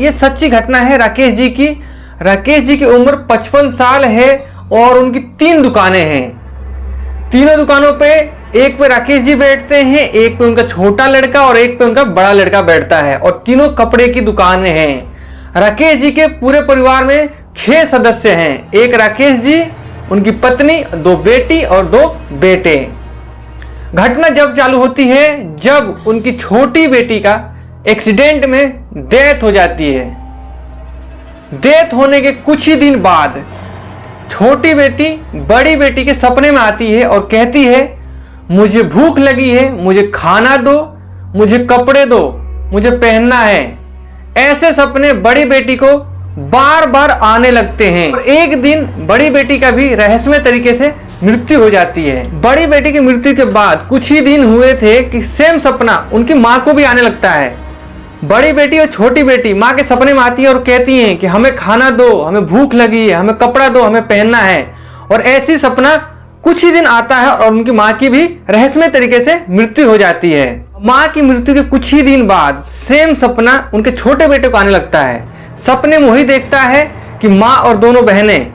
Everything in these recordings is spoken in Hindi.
ये सच्ची घटना है राकेश जी की। राकेश जी की उम्र 55 साल है और उनकी 3 दुकानें हैं। तीनों दुकानों पे, एक पे राकेश जी बैठते हैं, एक पे उनका छोटा लड़का और एक पे उनका बड़ा लड़का बैठता है, और तीनों कपड़े की दुकानें हैं। राकेश जी के पूरे परिवार में 6 सदस्य हैं। एक राकेश जी, उनकी पत्नी, 2 बेटी और 2 बेटे। घटना जब चालू होती है जब उनकी छोटी बेटी का एक्सीडेंट में डेथ हो जाती है। डेथ होने के कुछ ही दिन बाद छोटी बेटी बड़ी बेटी के सपने में आती है और कहती है, मुझे भूख लगी है, मुझे खाना दो, मुझे कपड़े दो, मुझे पहनना है। ऐसे सपने बड़ी बेटी को बार बार आने लगते हैं और एक दिन बड़ी बेटी का भी रहस्यमय तरीके से मृत्यु हो जाती है। बड़ी बेटी की मृत्यु के बाद कुछ ही दिन हुए थे कि सेम सपना उनकी माँ को भी आने लगता है। बड़ी बेटी और छोटी बेटी माँ के सपने में आती है और कहती हैं कि हमें खाना दो, हमें भूख लगी है, हमें कपड़ा दो, हमें पहनना है। और ऐसी सपना कुछ ही दिन आता है और उनकी माँ की भी रहस्यमय तरीके से मृत्यु हो जाती है। माँ की मृत्यु के कुछ ही दिन बाद सेम सपना उनके छोटे बेटे को आने लगता है। सपने में वही देखता है कि माँ और दोनों बहनें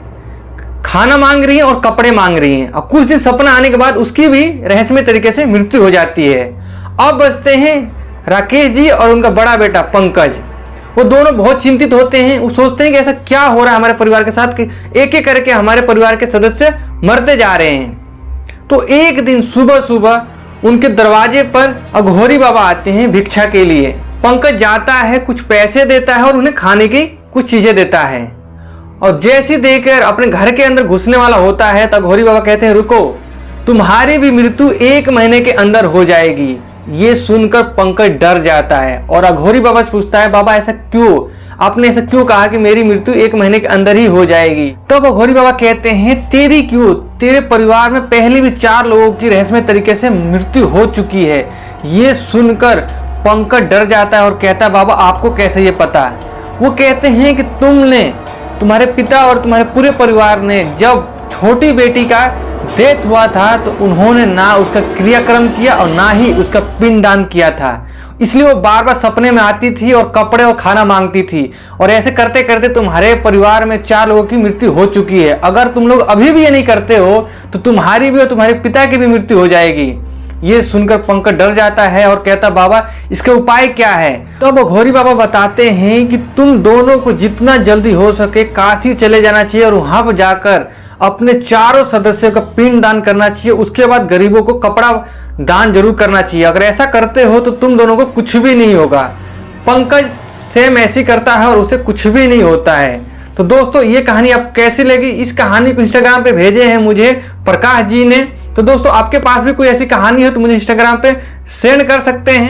खाना मांग रही हैं और कपड़े मांग रही हैं, और कुछ दिन सपना आने के बाद उसकी भी रहस्यमय तरीके से मृत्यु हो जाती है। अब बचते हैं राकेश जी और उनका बड़ा बेटा पंकज। वो दोनों बहुत चिंतित होते हैं। वो सोचते हैं कि ऐसा क्या हो रहा है हमारे परिवार के साथ कि एक एक करके हमारे परिवार के सदस्य मरते जा रहे हैं। तो एक दिन सुबह सुबह उनके दरवाजे पर अघोरी बाबा आते हैं भिक्षा के लिए। पंकज जाता है, कुछ पैसे देता है और उन्हें खाने की कुछ चीजें देता है, और जैसे देकर अपने घर के अंदर घुसने वाला होता है तो अघोरी बाबा कहते हैं, रुको, तुम्हारी भी मृत्यु 1 महीने के अंदर हो जाएगी। ये सुनकर पंकज डर जाता है और अघोरी बाबा से पूछता है, बाबा ऐसा क्यों, आपने ऐसा क्यों कहा कि मेरी मृत्यु 1 महीने के अंदर ही हो जाएगी? तब अघोरी बाबा कहते हैं, तेरी क्यों, तेरे परिवार में पहले भी 4 लोगों की रहस्यमय तरीके से मृत्यु हो चुकी है। ये सुनकर पंकज डर जाता है और कहता है, बाबा आपको कैसे ये पता? वो कहते हैं कि तुम्हारे पिता और तुम्हारे पूरे परिवार ने जब छोटी बेटी का डेथ हुआ था तो उन्होंने ना उसका क्रियाक्रम किया और ना ही उसका पिंडदान किया था। इसलिए वो बार बार सपने में आती थी और कपड़े और खाना मांगती थी, और ऐसे करते करते तुम्हारे परिवार में 4 लोगों की मृत्यु हो चुकी है। अगर तुम लोग अभी भी ये नहीं करते हो तो तुम्हारी भी और तुम्हारे पिता की भी मृत्यु हो जाएगी। ये सुनकर पंकज डर जाता है और कहता, बाबा इसका उपाय क्या है? तब अघोरी बाबा बताते हैं कि तुम दोनों को जितना जल्दी हो सके काशी चले जाना चाहिए और वहां पर जाकर अपने 4 सदस्यों का पिंड दान करना चाहिए। उसके बाद गरीबों को कपड़ा दान जरूर करना चाहिए। अगर ऐसा करते हो तो तुम दोनों को कुछ भी नहीं होगा। पंकज सेम ऐसी करता है और उसे कुछ भी नहीं होता है। तो दोस्तों, ये कहानी आपको कैसी लगी? इस कहानी को इंस्टाग्राम पे भेजे हैं मुझे प्रकाश जी ने। तो दोस्तों, आपके पास भी कोई ऐसी कहानी है तो मुझे इंस्टाग्राम पे सेंड कर सकते हैं।